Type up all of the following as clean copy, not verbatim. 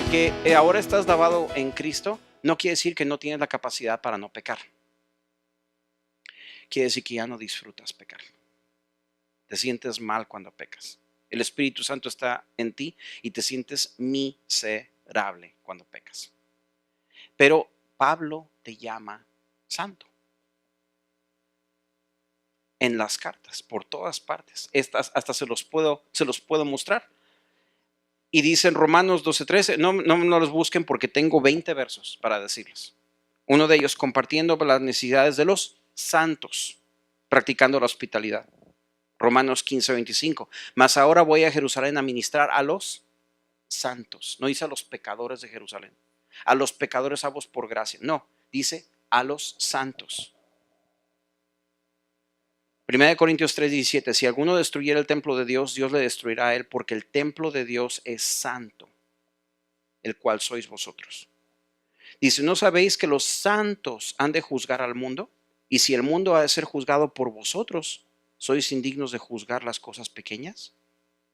porque ahora estás lavado en Cristo, no quiere decir que no tienes la capacidad para no pecar. Quiere decir que ya no disfrutas pecar. Te sientes mal cuando pecas. El Espíritu Santo está en ti y te sientes miserable cuando pecas. Pero Pablo te llama santo. En las cartas, por todas partes. Estas hasta se los puedo mostrar. Y dice en Romanos 12:13, no los busquen porque tengo 20 versos para decirles. Uno de ellos, compartiendo las necesidades de los santos, practicando la hospitalidad. Romanos 15:25, mas ahora voy a Jerusalén a ministrar a los santos. No dice a los pecadores de Jerusalén, a los pecadores salvos por gracia. No, dice a los santos. 1 Corintios 3:17, si alguno destruyera el templo de Dios, Dios le destruirá a él, porque el templo de Dios es santo, el cual sois vosotros. Dice, ¿no sabéis que los santos han de juzgar al mundo? Y si el mundo ha de ser juzgado por vosotros, ¿sois indignos de juzgar las cosas pequeñas?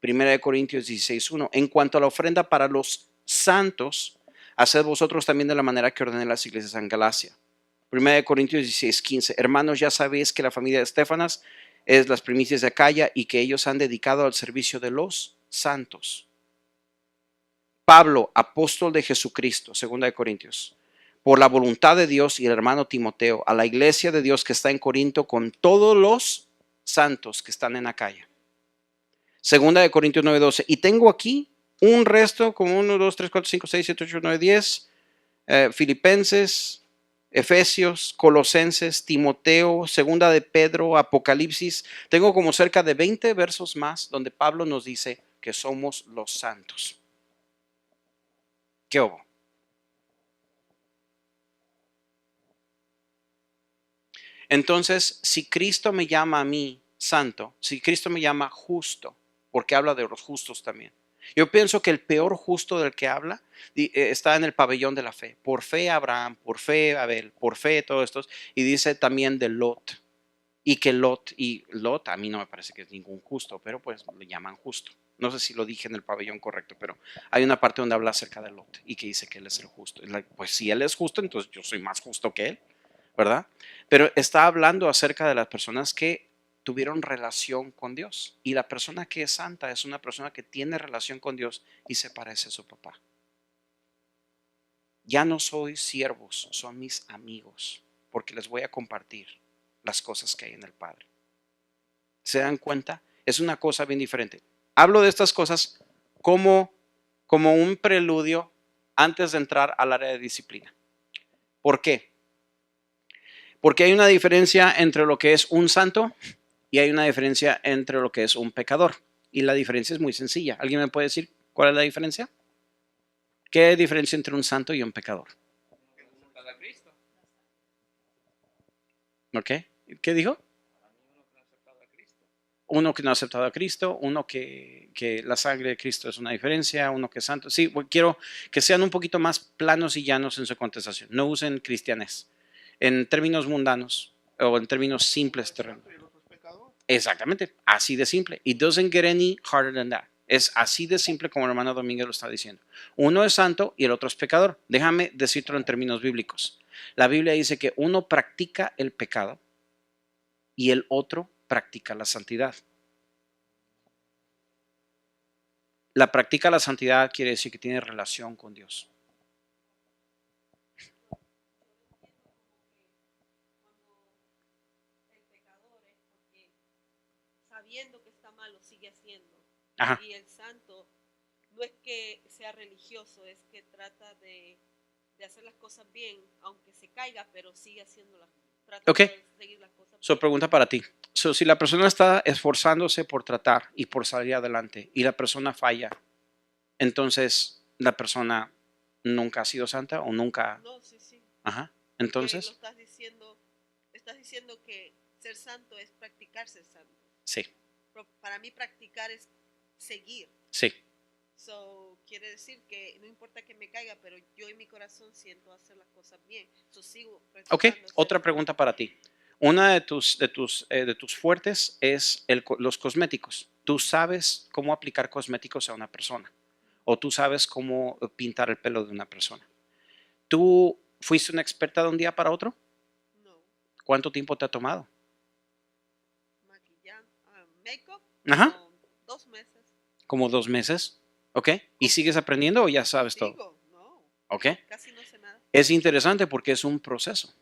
1 Corintios 16:1, en cuanto a la ofrenda para los santos, haced vosotros también de la manera que ordené las iglesias en Galacia. 1 Corintios 16:15, hermanos, ya sabéis que la familia de Estefanas es las primicias de Acaya y que ellos han dedicado al servicio de los santos. Pablo, apóstol de Jesucristo, 2 Corintios, por la voluntad de Dios, y el hermano Timoteo, a la iglesia de Dios que está en Corinto con todos los santos que están en Acaya. 2 Corintios 9:12, y tengo aquí un resto como 1, 2, 3, 4, 5, 6, 7, 8, 9, 10, Filipenses, Efesios, Colosenses, Timoteo, Segunda de Pedro, Apocalipsis. Tengo como cerca de 20 versos más donde Pablo nos dice que somos los santos. ¿Qué hubo? Entonces, si Cristo me llama a mí santo, si Cristo me llama justo, porque habla de los justos también. Yo pienso que el peor justo del que habla está en el pabellón de la fe. Por fe Abraham, por fe Abel, por fe todos estos. Y dice también de Lot. Y que Lot a mí no me parece que es ningún justo, pero pues le llaman justo. No sé si lo dije en el pabellón correcto, pero hay una parte donde habla acerca de Lot y que dice que él es el justo. Pues si él es justo, entonces yo soy más justo que él, ¿verdad? Pero está hablando acerca de las personas que tuvieron relación con Dios. Y la persona que es santa es una persona que tiene relación con Dios y se parece a su papá. Ya no soy siervos, son mis amigos, porque les voy a compartir las cosas que hay en el Padre. ¿Se dan cuenta? Es una cosa bien diferente. Hablo de estas cosas como un preludio antes de entrar al área de disciplina. ¿Por qué? Porque hay una diferencia entre lo que es un santo y hay una diferencia entre lo que es un pecador. Y la diferencia es muy sencilla. ¿Alguien me puede decir cuál es la diferencia? ¿Qué diferencia entre un santo y un pecador? ¿Ok? ¿Qué dijo? Uno que no ha aceptado a Cristo, uno que la sangre de Cristo es una diferencia, uno que es santo. Sí, quiero que sean un poquito más planos y llanos en su contestación. No usen cristianes en términos mundanos o en términos simples terrenos. Exactamente, así de simple. It doesn't get any harder than that. Es así de simple como el hermano Domínguez lo está diciendo. Uno es santo y el otro es pecador. Déjame decirlo en términos bíblicos. La Biblia dice que uno practica el pecado y el otro practica la santidad. La practica la santidad quiere decir que tiene relación con Dios. Sabiendo que está mal, lo sigue haciendo. Ajá. Y el santo no es que sea religioso, es que trata de hacer las cosas bien, aunque se caiga, pero sigue haciéndolas. Trata de seguir las cosas bien. Pregunta para ti. Si la persona está esforzándose por tratar y por salir adelante y la persona falla, entonces la persona nunca ha sido santa o nunca. No, sí. Ajá. Entonces. Lo estás diciendo que ser santo es practicar ser santo. Sí. Pero para mí practicar es seguir. Sí. Quiere decir que no importa que me caiga, pero yo en mi corazón siento hacer las cosas bien. Sigo practicando. Ok, otra pregunta para ti. Una de tus fuertes es los cosméticos. Tú sabes cómo aplicar cosméticos a una persona. o tú sabes cómo pintar el pelo de una persona. ¿Tú fuiste una experta de un día para otro? No. ¿Cuánto tiempo te ha tomado? Make-up. Ajá. 2 meses. Como 2 meses. ¿Ok? ¿Y sigues aprendiendo o ya sabes todo? Sigo, no. ¿Ok? Casi no sé nada. Es interesante porque es un proceso.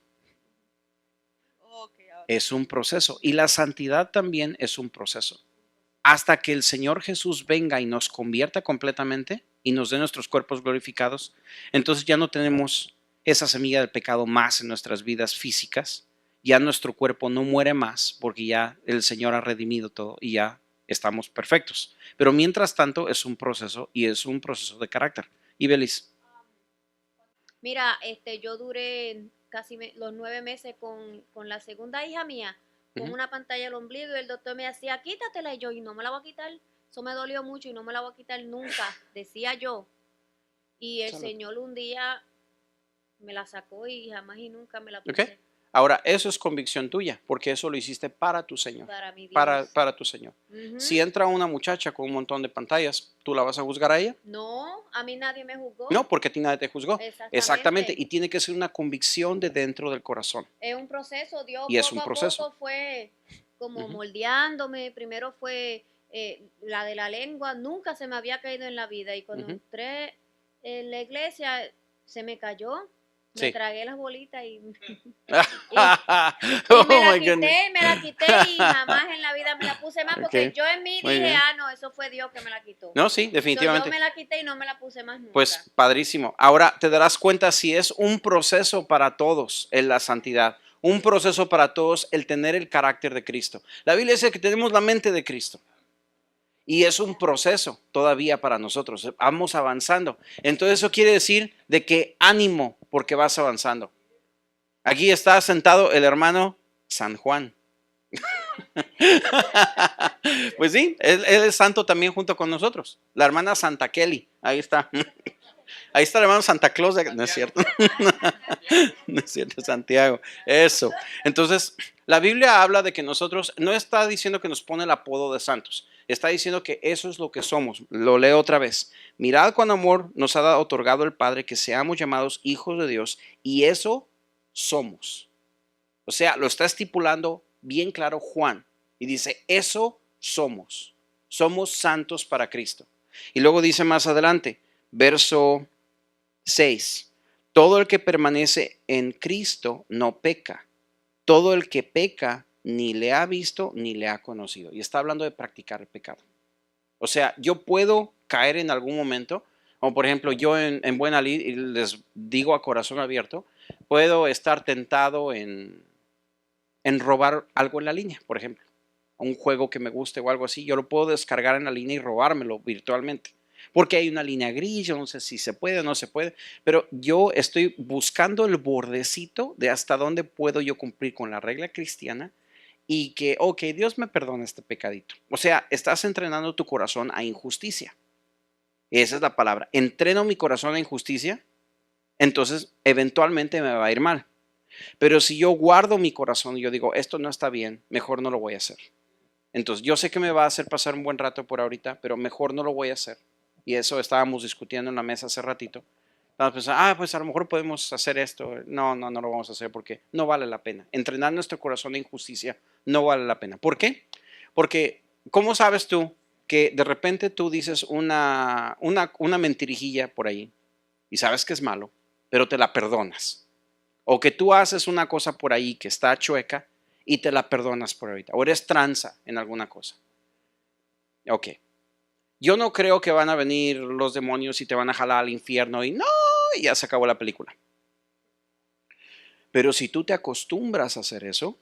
Okay, ahora. Es un proceso. Y la santidad también es un proceso. Hasta que el Señor Jesús venga y nos convierta completamente y nos dé nuestros cuerpos glorificados, entonces ya no tenemos esa semilla del pecado más en nuestras vidas físicas. Ya nuestro cuerpo no muere más porque ya el Señor ha redimido todo y ya estamos perfectos. Pero mientras tanto es un proceso y es un proceso de carácter. Y Belis. Mira, yo duré casi los 9 meses con la segunda hija mía, con una pantalla al ombligo y el doctor me decía, quítatela y yo, y no me la voy a quitar. Eso me dolió mucho y no me la voy a quitar nunca, decía yo. Y el Señor un día me la sacó y jamás y nunca me la puse. Okay. Ahora, eso es convicción tuya, porque eso lo hiciste para tu Señor. Para mi Dios. Para tu Señor. Si entra una muchacha con un montón de pantallas, ¿tú la vas a juzgar a ella? No, a mí nadie me juzgó. No, porque a ti nadie te juzgó. Exactamente. Y tiene que ser una convicción de dentro del corazón. Es un proceso, Dios Y es poco un a proceso. poco fue como moldeándome. Primero fue la de la lengua, nunca se me había caído en la vida. Y cuando entré en la iglesia, se me cayó. Me Sí. tragué las bolitas y Oh me la my quité, goodness. me la quité y jamás en la vida me la puse más porque Ok. yo en mí Muy dije, bien. no, eso fue Dios que me la quitó. No, sí, So, definitivamente. yo me la quité y no me la puse más nunca. Pues padrísimo. Ahora te darás cuenta si es un proceso para todos en la santidad, un proceso para todos el tener el carácter de Cristo. La Biblia dice que tenemos la mente de Cristo. Y es un proceso todavía para nosotros. Vamos avanzando. Entonces eso quiere decir de que ánimo porque vas avanzando. Aquí está sentado el hermano San Juan. Pues sí, él es santo también junto con nosotros. La hermana Santa Kelly, ahí está. Ahí está el hermano Santa Claus, no es cierto. No es cierto, Santiago. Eso. Entonces, la Biblia habla de que nosotros, no está diciendo que nos pone el apodo de santos, está diciendo que eso es lo que somos. Lo leo otra vez. Mirad cuán amor nos ha otorgado el Padre que seamos llamados hijos de Dios y eso somos. O sea, lo está estipulando bien claro Juan y dice, eso somos. Somos santos para Cristo. Y luego dice más adelante, verso 6. Todo el que permanece en Cristo no peca. Todo el que peca ni le ha visto ni le ha conocido. Y está hablando de practicar el pecado. O sea, yo puedo caer en algún momento, como por ejemplo yo en Buena Lid, y les digo a corazón abierto, puedo estar tentado en robar algo en la línea, por ejemplo. Un juego que me guste o algo así, yo lo puedo descargar en la línea y robármelo virtualmente. Porque hay una línea gris, yo no sé si se puede o no se puede, pero yo estoy buscando el bordecito de hasta dónde puedo yo cumplir con la regla cristiana y que, ok, Dios me perdona este pecadito. O sea, estás entrenando tu corazón a injusticia. Esa es la palabra. Entreno mi corazón a injusticia, entonces eventualmente me va a ir mal. Pero si yo guardo mi corazón y yo digo, esto no está bien, mejor no lo voy a hacer. Entonces, yo sé que me va a hacer pasar un buen rato por ahorita, pero mejor no lo voy a hacer. Y eso estábamos discutiendo en la mesa hace ratito. Estábamos pensando, pues a lo mejor podemos hacer esto. No lo vamos a hacer porque no vale la pena. Entrenar nuestro corazón de injusticia no vale la pena. ¿Por qué? Porque, ¿cómo sabes tú que de repente tú dices una mentirijilla por ahí y sabes que es malo, pero te la perdonas? O que tú haces una cosa por ahí que está chueca y te la perdonas por ahorita. O eres tranza en alguna cosa. Ok. Yo no creo que van a venir los demonios y te van a jalar al infierno y no, y ya se acabó la película. Pero si tú te acostumbras a hacer eso,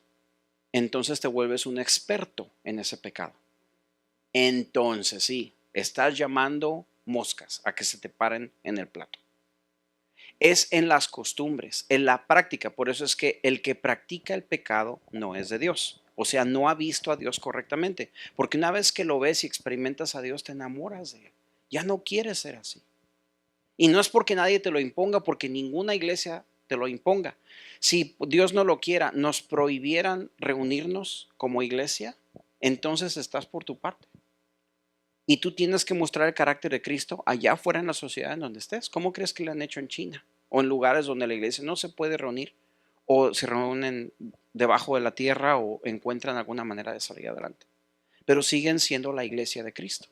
entonces te vuelves un experto en ese pecado. Entonces sí, estás llamando moscas a que se te paren en el plato. Es en las costumbres, en la práctica. Por eso es que el que practica el pecado no es de Dios. O sea, no ha visto a Dios correctamente. Porque una vez que lo ves y experimentas a Dios, te enamoras de Él. Ya no quieres ser así. Y no es porque nadie te lo imponga, porque ninguna iglesia te lo imponga. Si Dios no lo quiera, nos prohibieran reunirnos como iglesia, entonces estás por tu parte. Y tú tienes que mostrar el carácter de Cristo allá afuera en la sociedad en donde estés. ¿Cómo crees que lo han hecho en China? O en lugares donde la iglesia no se puede reunir, o se reúnen debajo de la tierra, o encuentran alguna manera de salir adelante. Pero siguen siendo la iglesia de Cristo.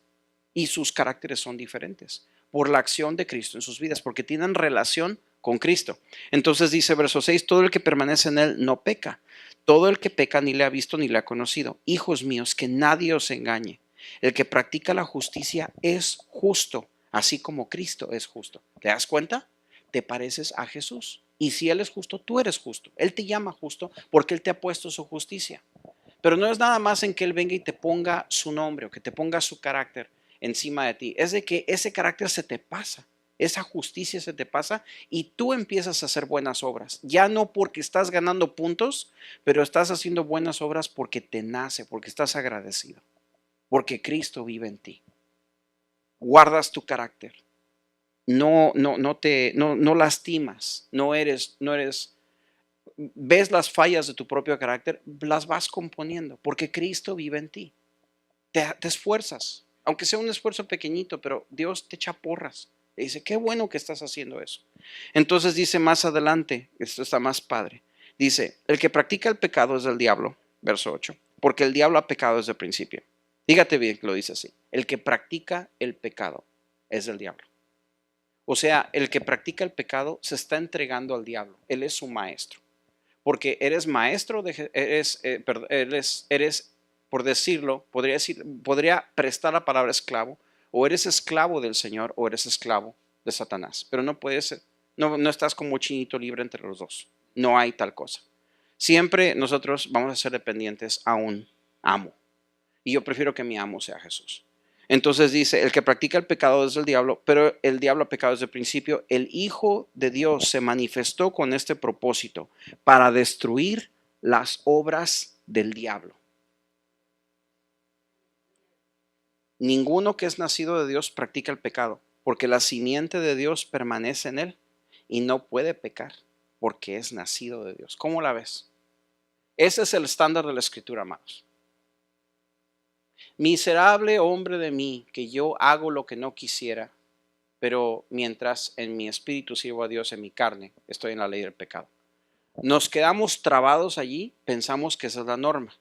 Y sus caracteres son diferentes por la acción de Cristo en sus vidas, porque tienen relación con Cristo. Entonces dice verso 6, todo el que permanece en él no peca. Todo el que peca ni le ha visto ni le ha conocido. Hijos míos, que nadie os engañe. El que practica la justicia es justo, así como Cristo es justo. ¿Te das cuenta? Te pareces a Jesús. Y si Él es justo, tú eres justo. Él te llama justo porque Él te ha puesto su justicia. Pero no es nada más en que Él venga y te ponga su nombre o que te ponga su carácter encima de ti. Es de que ese carácter se te pasa. Esa justicia se te pasa y tú empiezas a hacer buenas obras. Ya no porque estás ganando puntos, pero estás haciendo buenas obras porque te nace, porque estás agradecido. Porque Cristo vive en ti. Guardas tu carácter. No lastimas. Ves las fallas de tu propio carácter, las vas componiendo, porque Cristo vive en ti. Te esfuerzas, aunque sea un esfuerzo pequeñito, pero Dios te echa porras. Le dice, qué bueno que estás haciendo eso. Entonces dice más adelante, esto está más padre. Dice, el que practica el pecado es del diablo, verso 8, porque el diablo ha pecado desde el principio. Fíjate bien que lo dice así. El que practica el pecado es del diablo. O sea, el que practica el pecado se está entregando al diablo. Él es su maestro. Porque eres maestro, eres, por decirlo, podría prestar la palabra esclavo, o eres esclavo del Señor o eres esclavo de Satanás. Pero no puedes ser, no estás como chinito libre entre los dos. No hay tal cosa. Siempre nosotros vamos a ser dependientes a un amo. Y yo prefiero que mi amo sea Jesús. Entonces dice, el que practica el pecado es del diablo, pero el diablo ha pecado desde el principio. El Hijo de Dios se manifestó con este propósito, para destruir las obras del diablo. Ninguno que es nacido de Dios practica el pecado, porque la simiente de Dios permanece en él y no puede pecar, porque es nacido de Dios. ¿Cómo la ves? Ese es el estándar de la Escritura, amados. Miserable hombre de mí, que yo hago lo que no quisiera, pero mientras en mi espíritu sirvo a Dios, en mi carne estoy en la ley del pecado. Nos quedamos trabados allí, pensamos que esa es la norma,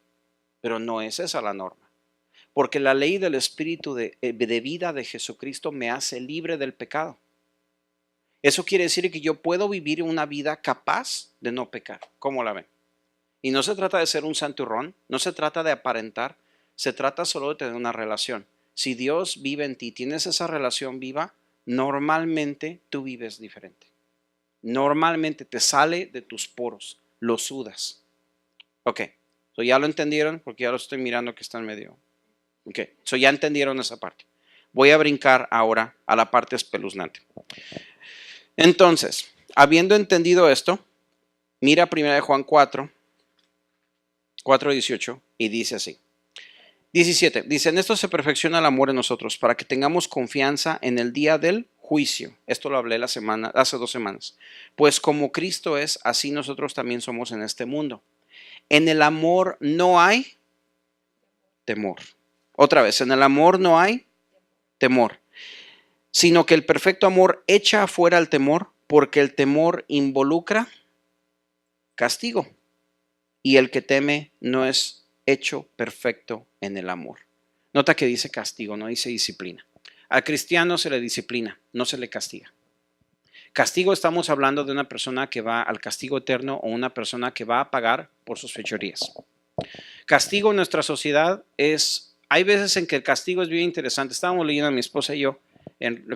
pero no es esa la norma. Porque la ley del espíritu de vida de Jesucristo me hace libre del pecado. Eso quiere decir que yo puedo vivir una vida capaz de no pecar. ¿Cómo la ven? Y no se trata de ser un santurrón, no se trata de aparentar, se trata solo de tener una relación. Si Dios vive en ti, tienes esa relación viva, normalmente tú vives diferente. Normalmente te sale de tus poros, lo sudas. Ok, so ya lo entendieron porque ya lo estoy mirando que está en medio. Ok, so ya entendieron esa parte. Voy a brincar ahora a la parte espeluznante. Entonces, habiendo entendido esto, mira 1 Juan 4:18 y dice así. 17, dice, en esto se perfecciona el amor en nosotros, para que tengamos confianza en el día del juicio. Esto lo hablé hace 2 semanas. Pues como Cristo es, así nosotros también somos en este mundo. En el amor no hay temor. Otra vez, en el amor no hay temor, sino que el perfecto amor echa afuera el temor, porque el temor involucra castigo. Y el que teme no es hecho perfecto en el amor. Nota que dice castigo, no dice disciplina. Al cristiano se le disciplina, no se le castiga. Castigo, estamos hablando de una persona que va al castigo eterno o una persona que va a pagar por sus fechorías. Castigo en nuestra sociedad hay veces en que el castigo es bien interesante. Estábamos leyendo, mi esposa y yo,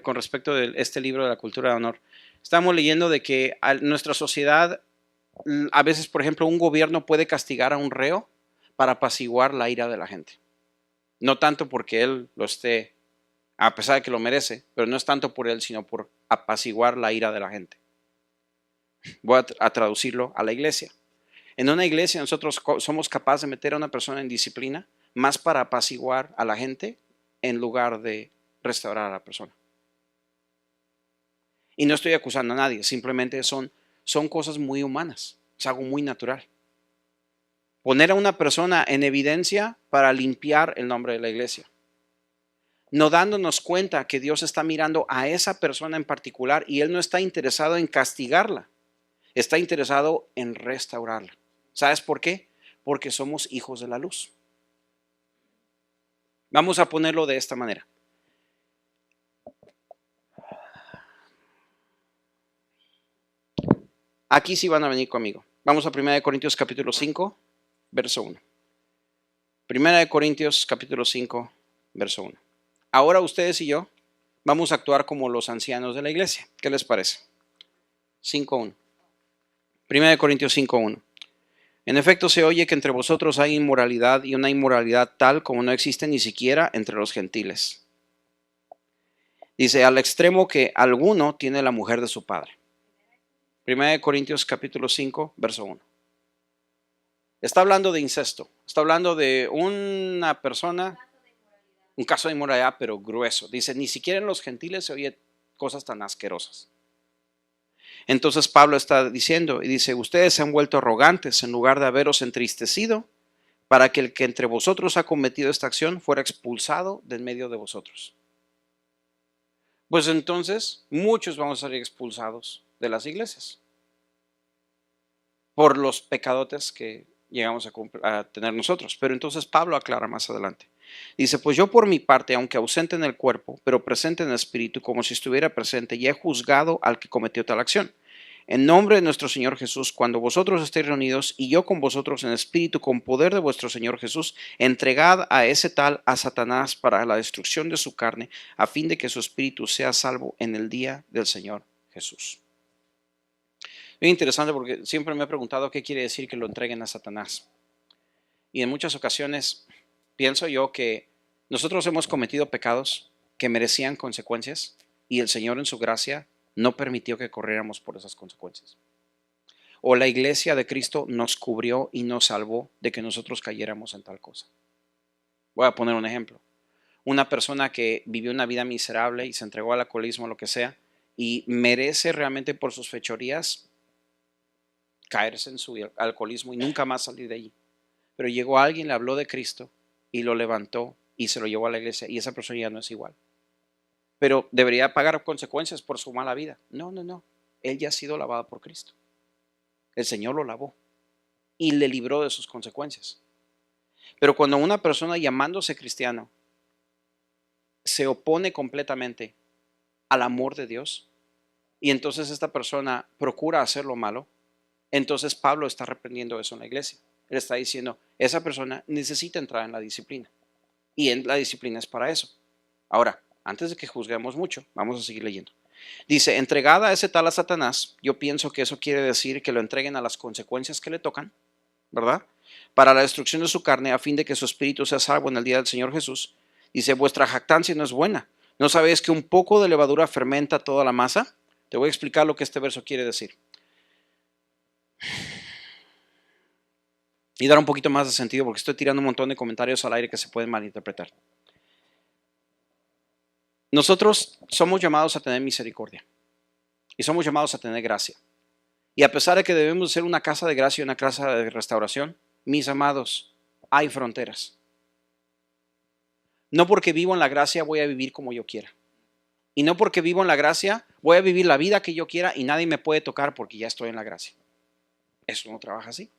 con respecto de este libro de la cultura de honor, estábamos leyendo de que nuestra sociedad, a veces, por ejemplo, un gobierno puede castigar a un reo para apaciguar la ira de la gente. No tanto porque él lo esté, a pesar de que lo merece, pero no es tanto por él, sino por apaciguar la ira de la gente. Voy a traducirlo a la iglesia. En una iglesia nosotros somos capaces de meter a una persona en disciplina más para apaciguar a la gente en lugar de restaurar a la persona. Y no estoy acusando a nadie, simplemente son cosas muy humanas, es algo muy natural. Poner a una persona en evidencia para limpiar el nombre de la iglesia. no dándonos cuenta que Dios está mirando a esa persona en particular y Él no está interesado en castigarla, está interesado en restaurarla. ¿Sabes por qué? Porque somos hijos de la luz. Vamos a ponerlo de esta manera. Aquí sí van a venir conmigo. Vamos a 1 Corintios capítulo 5, verso 1. 1 Corintios capítulo 5, verso 1. Ahora ustedes y yo vamos a actuar como los ancianos de la iglesia. ¿Qué les parece? 5.1. 1 Corintios 5.1. En efecto se oye que entre vosotros hay inmoralidad y una inmoralidad tal como no existe ni siquiera entre los gentiles. Dice, al extremo que alguno tiene la mujer de su padre. 1 Corintios capítulo 5, verso 1. Está hablando de incesto. Está hablando de una persona, un caso de inmoralidad, pero grueso. Dice, ni siquiera en los gentiles se oye cosas tan asquerosas. Entonces Pablo está diciendo, y dice, ustedes se han vuelto arrogantes en lugar de haberos entristecido para que el que entre vosotros ha cometido esta acción fuera expulsado de en medio de vosotros. Pues entonces muchos vamos a ser expulsados de las iglesias por los pecadotes que llegamos a tener nosotros. Pero entonces Pablo aclara más adelante. Dice, pues yo por mi parte, aunque ausente en el cuerpo, pero presente en el espíritu, como si estuviera presente, ya he juzgado al que cometió tal acción. En nombre de nuestro Señor Jesús, cuando vosotros estéis reunidos y yo con vosotros en espíritu, con poder de vuestro Señor Jesús, entregad a ese tal a Satanás para la destrucción de su carne, a fin de que su espíritu sea salvo en el día del Señor Jesús. Muy interesante porque siempre me he preguntado qué quiere decir que lo entreguen a Satanás. Y en muchas ocasiones pienso yo que nosotros hemos cometido pecados que merecían consecuencias y el Señor en su gracia no permitió que corriéramos por esas consecuencias. O la iglesia de Cristo nos cubrió y nos salvó de que nosotros cayéramos en tal cosa. Voy a poner un ejemplo. Una persona que vivió una vida miserable y se entregó al alcoholismo o lo que sea y merece realmente por sus fechorías caerse en su alcoholismo y nunca más salir de allí. Pero llegó alguien, le habló de Cristo y lo levantó y se lo llevó a la iglesia y esa persona ya no es igual. Pero debería pagar consecuencias por su mala vida. No. Él ya ha sido lavado por Cristo. El Señor lo lavó y le libró de sus consecuencias. Pero cuando una persona llamándose cristiano se opone completamente al amor de Dios y entonces esta persona procura hacer lo malo, entonces Pablo está reprendiendo eso en la iglesia. Él está diciendo, esa persona necesita entrar en la disciplina. Y la disciplina es para eso. Ahora, antes de que juzguemos mucho, vamos a seguir leyendo. Dice, entregada a ese tal a Satanás, yo pienso que eso quiere decir que lo entreguen a las consecuencias que le tocan, ¿verdad? Para la destrucción de su carne, a fin de que su espíritu sea salvo en el día del Señor Jesús. Dice, vuestra jactancia no es buena. ¿No sabéis que un poco de levadura fermenta toda la masa? Te voy a explicar lo que este verso quiere decir. Y dar un poquito más de sentido porque estoy tirando un montón de comentarios al aire que se pueden malinterpretar. Nosotros somos llamados a tener misericordia y somos llamados a tener gracia. Y a pesar de que debemos ser una casa de gracia y una casa de restauración, mis amados, hay fronteras. No porque vivo en la gracia voy a vivir como yo quiera. Y no porque vivo en la gracia voy a vivir la vida que yo quiera y nadie me puede tocar porque ya estoy en la gracia. Eso no trabaja así.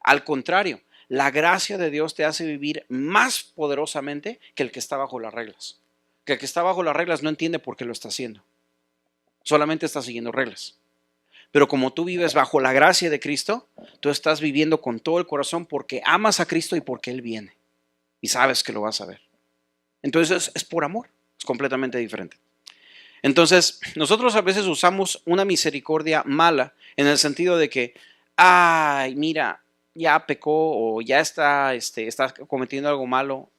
Al contrario, la gracia de Dios te hace vivir más poderosamente que el que está bajo las reglas. Que el que está bajo las reglas no entiende por qué lo está haciendo. Solamente está siguiendo reglas. Pero como tú vives bajo la gracia de Cristo, tú estás viviendo con todo el corazón porque amas a Cristo y porque Él viene. Y sabes que lo vas a ver. Entonces es por amor. Es completamente diferente. Entonces, nosotros a veces usamos una misericordia mala en el sentido de que, ay, mira, ya pecó o ya está cometiendo algo malo.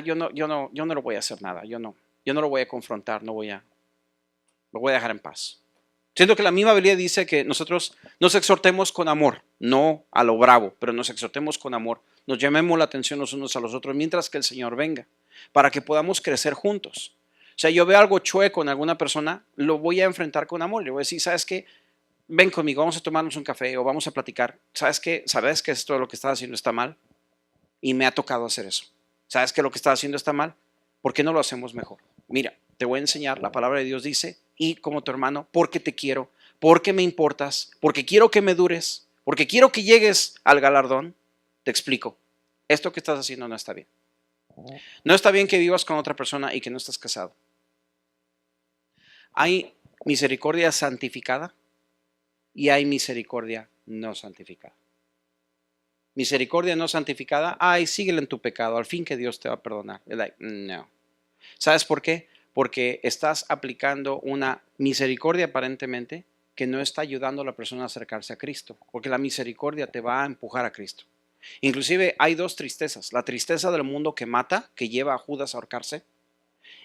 Yo no le voy a hacer nada. Yo no lo voy a confrontar, lo voy a dejar en paz. Siento que la misma Biblia dice que nosotros nos exhortemos con amor, no a lo bravo, pero nos exhortemos con amor. Nos llamemos la atención los unos a los otros mientras que el Señor venga, para que podamos crecer juntos. O sea, yo veo algo chueco en alguna persona, lo voy a enfrentar con amor. Le voy a decir, ¿sabes qué? Ven conmigo, vamos a tomarnos un café o vamos a platicar. ¿Sabes qué? ¿Sabes que esto lo que estás haciendo está mal? y me ha tocado hacer eso. ¿Sabes que lo que estás haciendo está mal? ¿Por qué no lo hacemos mejor? Mira, te voy a enseñar, la palabra de Dios dice, y como tu hermano, porque te quiero, porque me importas, porque quiero que me dures, porque quiero que llegues al galardón, te explico, esto que estás haciendo no está bien. No está bien que vivas con otra persona y que no estés casado. Hay misericordia santificada y hay misericordia no santificada. Misericordia no santificada, ay, síguele en tu pecado, al fin que Dios te va a perdonar. Like, no. ¿Sabes por qué? Porque estás aplicando una misericordia aparentemente que no está ayudando a la persona a acercarse a Cristo, porque la misericordia te va a empujar a Cristo. Inclusive hay dos tristezas, la tristeza del mundo que mata, que lleva a Judas a ahorcarse,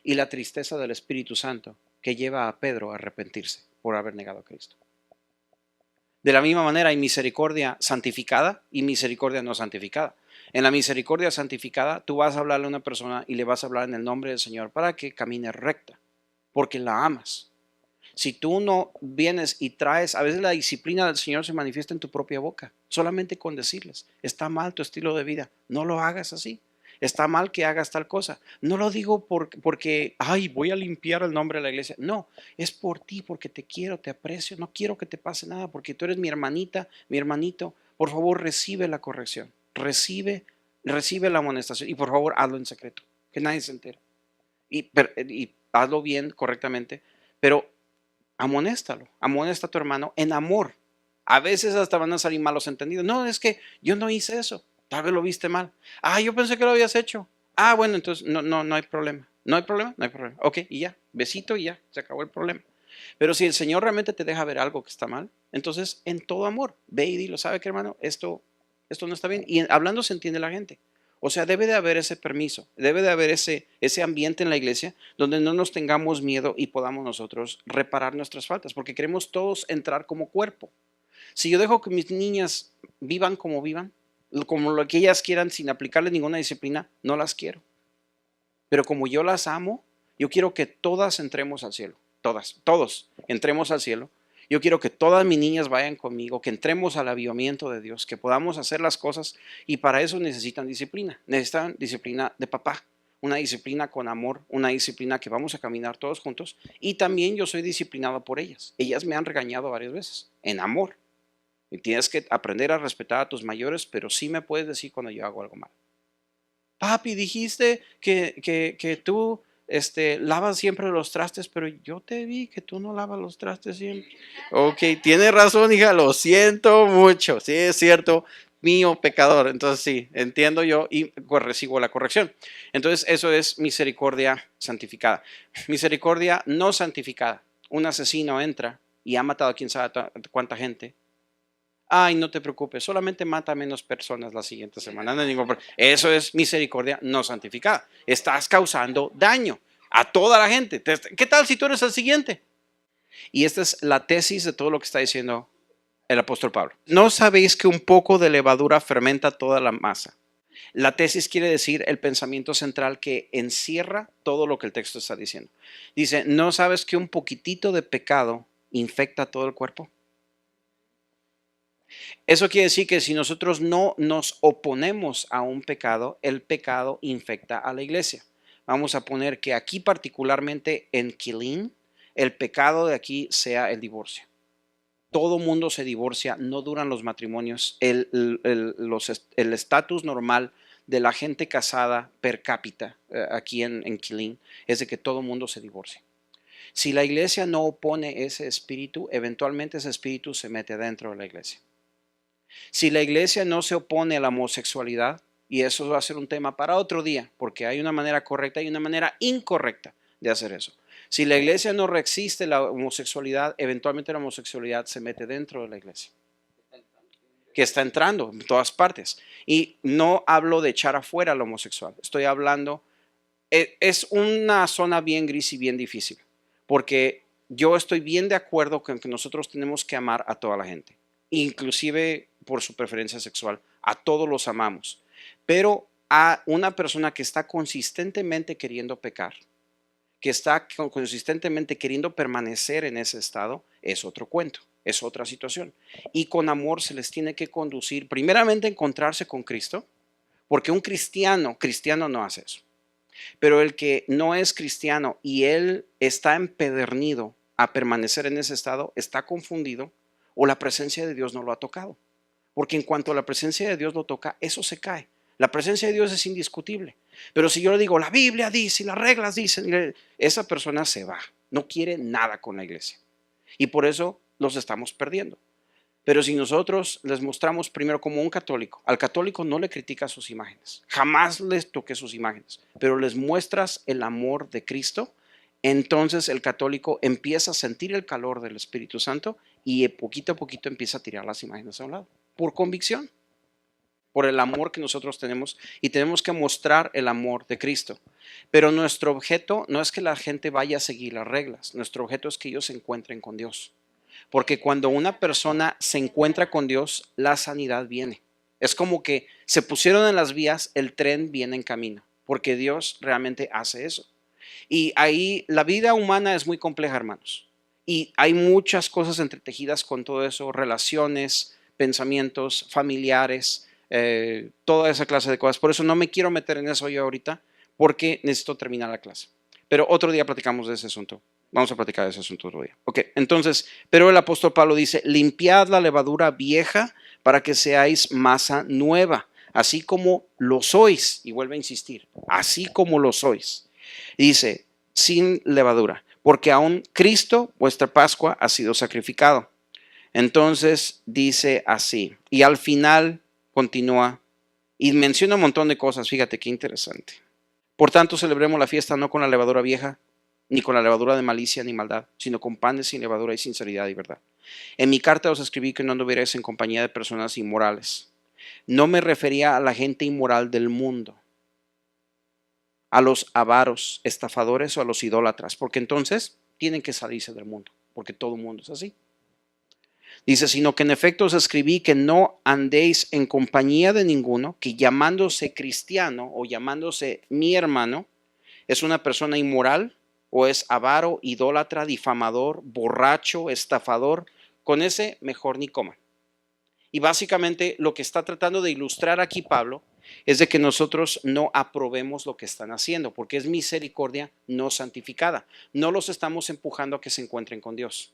y la tristeza del Espíritu Santo, que lleva a Pedro a arrepentirse por haber negado a Cristo. De la misma manera hay misericordia santificada y misericordia no santificada. En la misericordia santificada tú vas a hablarle a una persona y le vas a hablar en el nombre del Señor para que camine recta, porque la amas. Si tú no vienes y traes, a veces la disciplina del Señor se manifiesta en tu propia boca, solamente con decirles, está mal tu estilo de vida, no lo hagas así. Está mal que hagas tal cosa. No lo digo porque, ay, voy a limpiar el nombre de la iglesia. No, es por ti, porque te quiero, te aprecio. No quiero que te pase nada, porque tú eres mi hermanita, mi hermanito. Por favor, recibe la corrección. Recibe la amonestación. Y por favor, hazlo en secreto, que nadie se entere. Y hazlo bien, correctamente. Pero amonesta a tu hermano en amor. A veces hasta van a salir malos entendidos. No, es que yo no hice eso. Tal vez lo viste mal. Ah, yo pensé que lo habías hecho. Ah, bueno, entonces no hay problema. No hay problema, no hay problema. Ok, y ya, besito y ya, se acabó el problema. Pero si el Señor realmente te deja ver algo que está mal, entonces en todo amor, ve y dilo, ¿sabe qué, hermano? Esto no está bien. Y hablando se entiende la gente. O sea, debe de haber ese permiso, debe de haber ese ambiente en la iglesia donde no nos tengamos miedo y podamos nosotros reparar nuestras faltas, porque queremos todos entrar como cuerpo. Si yo dejo que mis niñas vivan como lo que ellas quieran sin aplicarle ninguna disciplina, no las quiero. Pero como yo las amo, yo quiero que todas entremos al cielo. Todos entremos al cielo. Yo quiero que todas mis niñas vayan conmigo, que entremos al avivamiento de Dios, que podamos hacer las cosas y para eso necesitan disciplina. Necesitan disciplina de papá, una disciplina con amor, una disciplina que vamos a caminar todos juntos y también yo soy disciplinado por ellas. Ellas me han regañado varias veces, en amor. Y tienes que aprender a respetar a tus mayores, pero sí me puedes decir cuando yo hago algo mal. Papi, dijiste que tú lavas siempre los trastes, pero yo te vi que tú no lavas los trastes siempre. Ok, tienes razón, hija, lo siento mucho. Sí, es cierto, mío pecador. Entonces sí, entiendo yo y pues recibo la corrección. Entonces eso es misericordia santificada. Misericordia no santificada. Un asesino entra y ha matado a quién sabe cuánta gente. Ay, no te preocupes, solamente mata a menos personas la siguiente semana. No hay ningún problema. Eso es misericordia no santificada. Estás causando daño a toda la gente. ¿Qué tal si tú eres el siguiente? Y esta es la tesis de todo lo que está diciendo el apóstol Pablo. ¿No sabéis que un poco de levadura fermenta toda la masa? La tesis quiere decir el pensamiento central que encierra todo lo que el texto está diciendo. Dice, ¿no sabes que un poquitito de pecado infecta todo el cuerpo? Eso quiere decir que si nosotros no nos oponemos a un pecado, el pecado infecta a la iglesia. Vamos a poner que aquí particularmente en Killeen, el pecado de aquí sea el divorcio. Todo mundo se divorcia, no duran los matrimonios. El estatus normal de la gente casada per cápita aquí en Killeen es de que todo mundo se divorcia. Si la iglesia no opone ese espíritu, eventualmente ese espíritu se mete dentro de la iglesia. Si la iglesia no se opone a la homosexualidad, y eso va a ser un tema para otro día, porque hay una manera correcta y una manera incorrecta de hacer eso. Si la iglesia no resiste la homosexualidad, eventualmente la homosexualidad se mete dentro de la iglesia. Que está entrando en todas partes. Y no hablo de echar afuera al homosexual. Estoy hablando, es una zona bien gris y bien difícil, porque yo estoy bien de acuerdo con que nosotros tenemos que amar a toda la gente, inclusive por su preferencia sexual. A todos los amamos. Pero a una persona que está consistentemente queriendo pecar, que está consistentemente queriendo permanecer en ese estado, es otro cuento, es otra situación. Y con amor se les tiene que conducir, primeramente, a encontrarse con Cristo, Porque un cristiano no hace eso. Pero el que no es cristiano y él está empedernido a permanecer en ese estado, está confundido o la presencia de Dios no lo ha tocado. Porque en cuanto la presencia de Dios lo toca, eso se cae. La presencia de Dios es indiscutible. Pero si yo le digo, la Biblia dice y las reglas dicen, esa persona se va. No quiere nada con la iglesia. Y por eso los estamos perdiendo. Pero si nosotros les mostramos primero como un católico, al católico no le criticas sus imágenes, jamás les toques sus imágenes, pero les muestras el amor de Cristo, entonces el católico empieza a sentir el calor del Espíritu Santo y poquito a poquito empieza a tirar las imágenes a un lado, por convicción, por el amor que nosotros tenemos y tenemos que mostrar el amor de Cristo. Pero nuestro objeto no es que la gente vaya a seguir las reglas, nuestro objeto es que ellos se encuentren con Dios. Porque cuando una persona se encuentra con Dios, la sanidad viene. Es como que se pusieron en las vías, el tren viene en camino, porque Dios realmente hace eso. Y ahí la vida humana es muy compleja, hermanos. Y hay muchas cosas entretejidas con todo eso, relaciones, pensamientos, familiares, toda esa clase de cosas. Por eso no me quiero meter en eso yo ahorita, porque necesito terminar la clase. Pero otro día platicamos de ese asunto. Vamos a platicar de ese asunto otro día. Ok, entonces, pero el apóstol Pablo dice, limpiad la levadura vieja para que seáis masa nueva, así como lo sois. Y vuelve a insistir, así como lo sois. Dice, sin levadura, porque aún Cristo, vuestra Pascua, ha sido sacrificado. Entonces dice así, y al final continúa, y menciona un montón de cosas, fíjate qué interesante. Por tanto, celebremos la fiesta no con la levadura vieja, ni con la levadura de malicia ni maldad, sino con panes sin levadura y sinceridad y verdad. En mi carta os escribí que no anduvierais en compañía de personas inmorales. No me refería a la gente inmoral del mundo, a los avaros, estafadores o a los idólatras, porque entonces tienen que salirse del mundo, porque todo el mundo es así. Dice, sino que en efecto os escribí que no andéis en compañía de ninguno, que llamándose cristiano o llamándose mi hermano, es una persona inmoral, o es avaro, idólatra, difamador, borracho, estafador, con ese mejor ni coman. Y básicamente lo que está tratando de ilustrar aquí Pablo es de que nosotros no aprobemos lo que están haciendo, porque es misericordia no santificada. No los estamos empujando a que se encuentren con Dios.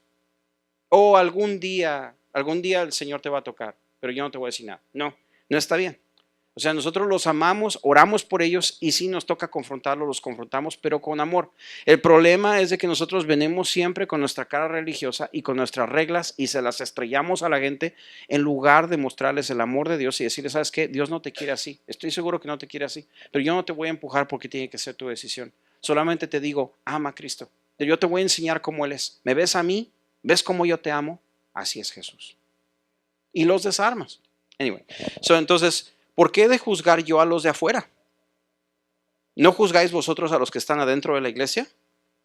O algún día el Señor te va a tocar, pero yo no te voy a decir nada. No, no está bien. O sea, nosotros los amamos, oramos por ellos y si nos toca confrontarlos, los confrontamos, pero con amor. El problema es de que nosotros venimos siempre con nuestra cara religiosa y con nuestras reglas y se las estrellamos a la gente en lugar de mostrarles el amor de Dios y decirles, ¿sabes qué? Dios no te quiere así. Estoy seguro que no te quiere así, pero yo no te voy a empujar porque tiene que ser tu decisión. Solamente te digo, ama a Cristo. Yo te voy a enseñar cómo Él es. ¿Me ves a mí? ¿Ves cómo yo te amo? Así es Jesús. Y los desarmas. Anyway, entonces, ¿por qué de juzgar yo a los de afuera? ¿No juzgáis vosotros a los que están adentro de la iglesia?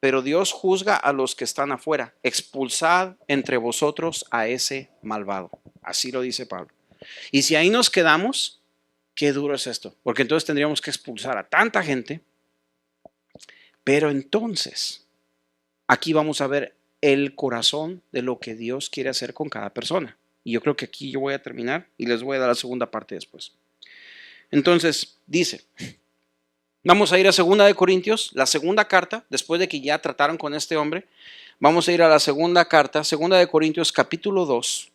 Pero Dios juzga a los que están afuera. Expulsad entre vosotros a ese malvado. Así lo dice Pablo. Y si ahí nos quedamos, qué duro es esto. Porque entonces tendríamos que expulsar a tanta gente. Pero entonces, aquí vamos a ver el corazón de lo que Dios quiere hacer con cada persona. Y yo creo que aquí yo voy a terminar y les voy a dar la segunda parte después. Entonces, dice, vamos a ir a 2 de Corintios, la segunda carta, después de que ya trataron con este hombre, vamos a ir a la segunda carta, 2 de Corintios capítulo 2.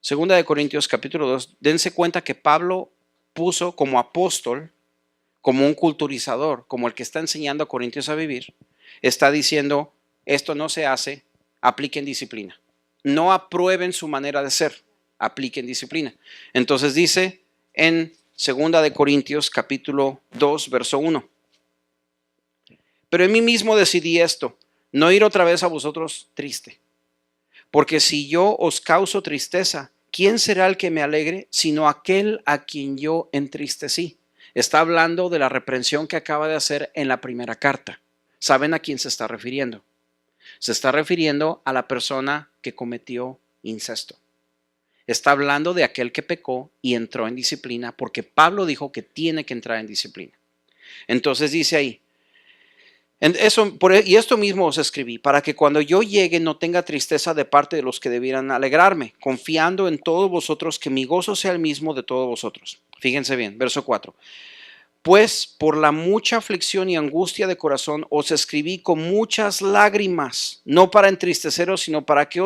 2 de Corintios capítulo 2, dense cuenta que Pablo puso como apóstol, como un culturizador, como el que está enseñando a Corintios a vivir, está diciendo, esto no se hace, apliquen disciplina. No aprueben su manera de ser, apliquen disciplina. Entonces dice en 2 de Corintios capítulo 2, verso 1. Pero en mí mismo decidí esto, no ir otra vez a vosotros triste. Porque si yo os causo tristeza, ¿quién será el que me alegre sino aquel a quien yo entristecí? Está hablando de la reprensión que acaba de hacer en la primera carta. ¿Saben a quién se está refiriendo? Se está refiriendo a la persona que cometió incesto. Está hablando de aquel que pecó y entró en disciplina porque Pablo dijo que tiene que entrar en disciplina. Entonces dice ahí, Y esto mismo os escribí, para que cuando yo llegue no tenga tristeza de parte de los que debieran alegrarme, confiando en todos vosotros que mi gozo sea el mismo de todos vosotros. Fíjense bien, verso 4. Pues por la mucha aflicción y angustia de corazón os escribí con muchas lágrimas, no para entristeceros, sino para que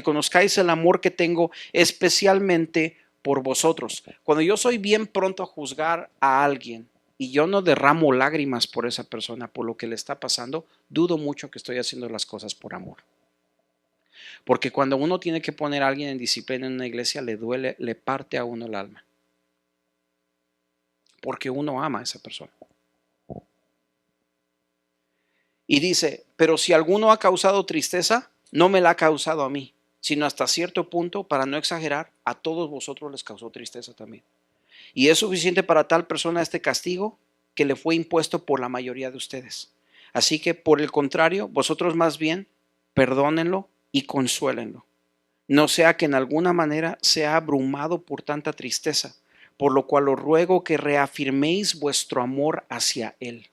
conozcáis el amor que tengo especialmente por vosotros. Cuando yo soy bien pronto a juzgar a alguien y yo no derramo lágrimas por esa persona, por lo que le está pasando, dudo mucho que estoy haciendo las cosas por amor. Porque cuando uno tiene que poner a alguien en disciplina en una iglesia, le duele, le parte a uno el alma. Porque uno ama a esa persona. Y dice, pero si alguno ha causado tristeza, no me la ha causado a mí, sino hasta cierto punto, para no exagerar, a todos vosotros les causó tristeza también. Y es suficiente para tal persona este castigo que le fue impuesto por la mayoría de ustedes. Así que por el contrario, vosotros más bien perdónenlo y consuélenlo. No sea que en alguna manera sea abrumado por tanta tristeza, por lo cual os ruego que reafirméis vuestro amor hacia él.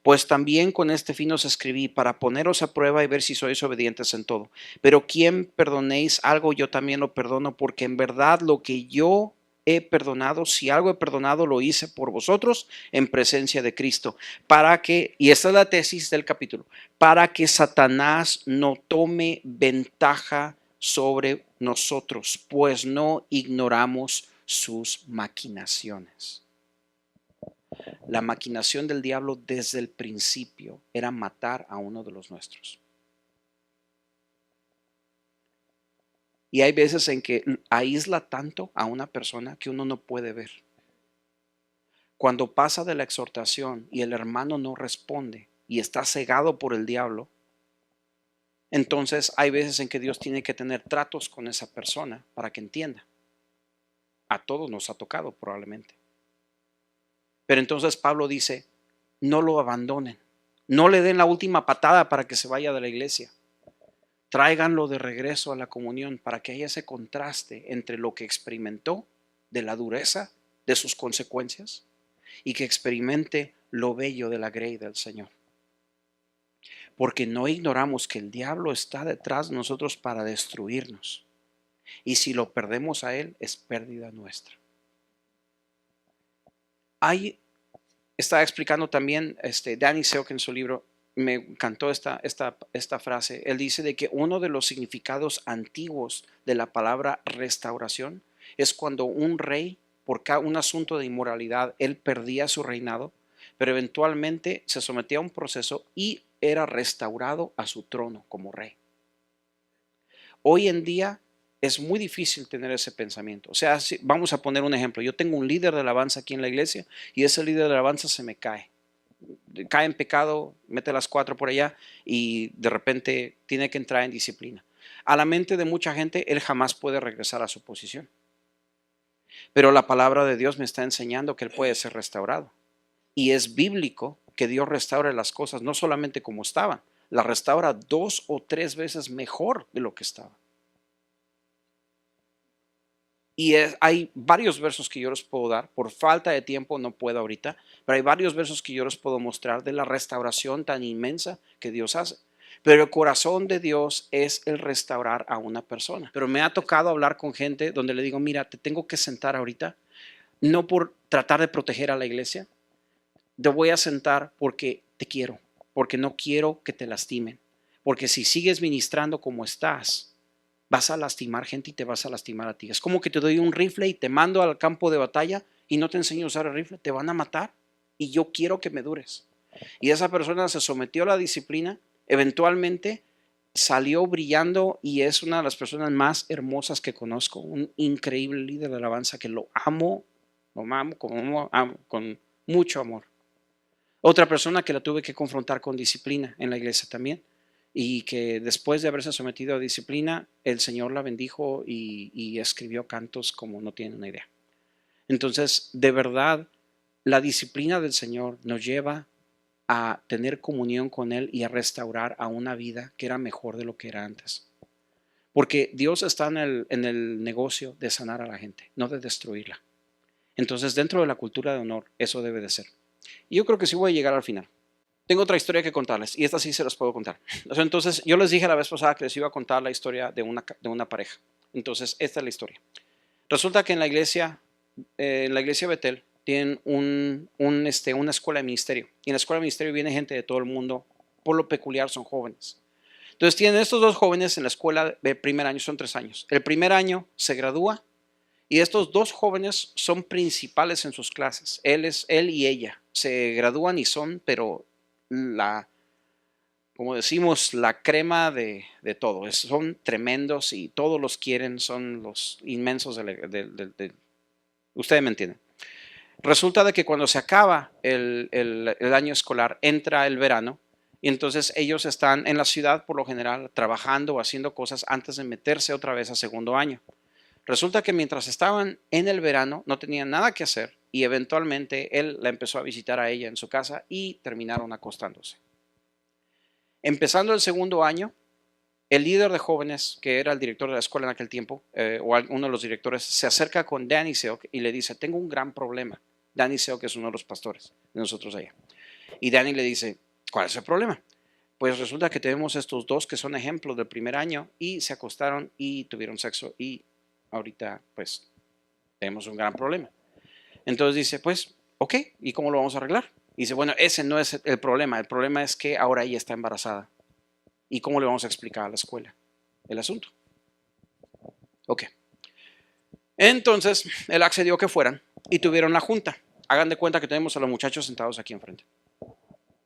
Pues también con este fin os escribí, para poneros a prueba y ver si sois obedientes en todo. Pero quien perdonéis algo, yo también lo perdono, porque en verdad lo que yo he perdonado, si algo he perdonado, lo hice por vosotros en presencia de Cristo, para que, y esta es la tesis del capítulo, para que Satanás no tome ventaja sobre nosotros, pues no ignoramos sus maquinaciones. La maquinación del diablo desde el principio era matar a uno de los nuestros. Y hay veces en que aísla tanto a una persona que uno no puede ver. Cuando pasa de la exhortación y el hermano no responde y está cegado por el diablo, entonces hay veces en que Dios tiene que tener tratos con esa persona para que entienda. A todos nos ha tocado probablemente. Pero entonces Pablo dice, no lo abandonen, no le den la última patada para que se vaya de la iglesia. Tráiganlo de regreso a la comunión para que haya ese contraste entre lo que experimentó de la dureza de sus consecuencias y que experimente lo bello de la grey del Señor. Porque no ignoramos que el diablo está detrás de nosotros para destruirnos. Y si lo perdemos a él, es pérdida nuestra. Está explicando también Danny Silk en su libro, me encantó esta frase. Él dice de que uno de los significados antiguos de la palabra restauración es cuando un rey, por un asunto de inmoralidad, él perdía su reinado, pero eventualmente se sometía a un proceso y era restaurado a su trono como rey. Hoy en día es muy difícil tener ese pensamiento. O sea, vamos a poner un ejemplo. Yo tengo un líder de alabanza aquí en la iglesia y ese líder de alabanza se me cae. Cae en pecado, mete las 4 por allá y de repente tiene que entrar en disciplina. A la mente de mucha gente, él jamás puede regresar a su posición. Pero la palabra de Dios me está enseñando que él puede ser restaurado. Y es bíblico que Dios restaure las cosas, no solamente como estaban, las restaura 2 o 3 veces mejor de lo que estaban. Y hay varios versos que yo les puedo dar, por falta de tiempo no puedo ahorita, pero hay varios versos que yo les puedo mostrar de la restauración tan inmensa que Dios hace. Pero el corazón de Dios es el restaurar a una persona. Pero me ha tocado hablar con gente donde le digo, mira, te tengo que sentar ahorita, no por tratar de proteger a la iglesia, te voy a sentar porque te quiero, porque no quiero que te lastimen, porque si sigues ministrando como estás, vas a lastimar gente y te vas a lastimar a ti. Es como que te doy un rifle y te mando al campo de batalla y no te enseño a usar el rifle, te van a matar y yo quiero que me dures. Y esa persona se sometió a la disciplina, eventualmente salió brillando y es una de las personas más hermosas que conozco, un increíble líder de alabanza que lo amo con mucho amor. Otra persona que la tuve que confrontar con disciplina en la iglesia también. Y que después de haberse sometido a disciplina, el Señor la bendijo y escribió cantos como no tienen una idea. Entonces, de verdad, la disciplina del Señor nos lleva a tener comunión con Él y a restaurar a una vida que era mejor de lo que era antes. Porque Dios está en el negocio de sanar a la gente, no de destruirla. Entonces, dentro de la cultura de honor, eso debe de ser. Y yo creo que sí voy a llegar al final. Tengo otra historia que contarles y esta sí se las puedo contar. Entonces, yo les dije la vez pasada que les iba a contar la historia de una pareja. Entonces, esta es la historia. Resulta que en la iglesia Betel, tienen una escuela de ministerio. Y en la escuela de ministerio viene gente de todo el mundo. Por lo peculiar son jóvenes. Entonces tienen estos dos jóvenes en la escuela de primer año, son 3 años. El primer año se gradúa y estos dos jóvenes son principales en sus clases. Él y ella se gradúan y son, pero como decimos, la crema de todo. Son tremendos y todos los quieren, son los inmensos ustedes me entienden. Resulta de que cuando se acaba el año escolar, entra el verano y entonces ellos están en la ciudad por lo general trabajando o haciendo cosas antes de meterse otra vez a segundo año. Resulta que mientras estaban en el verano no tenían nada que hacer y eventualmente él la empezó a visitar a ella en su casa y terminaron acostándose. Empezando el segundo año, el líder de jóvenes, que era el director de la escuela en aquel tiempo, o uno de los directores, se acerca con Danny Silk y le dice, tengo un gran problema. Danny Silk es uno de los pastores de nosotros allá. Y Danny le dice, ¿cuál es el problema? Pues resulta que tenemos estos dos que son ejemplos del primer año y se acostaron y tuvieron sexo y ahorita pues tenemos un gran problema. Entonces dice, pues, ok, ¿y cómo lo vamos a arreglar? Y dice, bueno, ese no es el problema es que ahora ella está embarazada. ¿Y cómo le vamos a explicar a la escuela el asunto? Ok. Entonces, él accedió que fueran y tuvieron la junta. Hagan de cuenta que tenemos a los muchachos sentados aquí enfrente.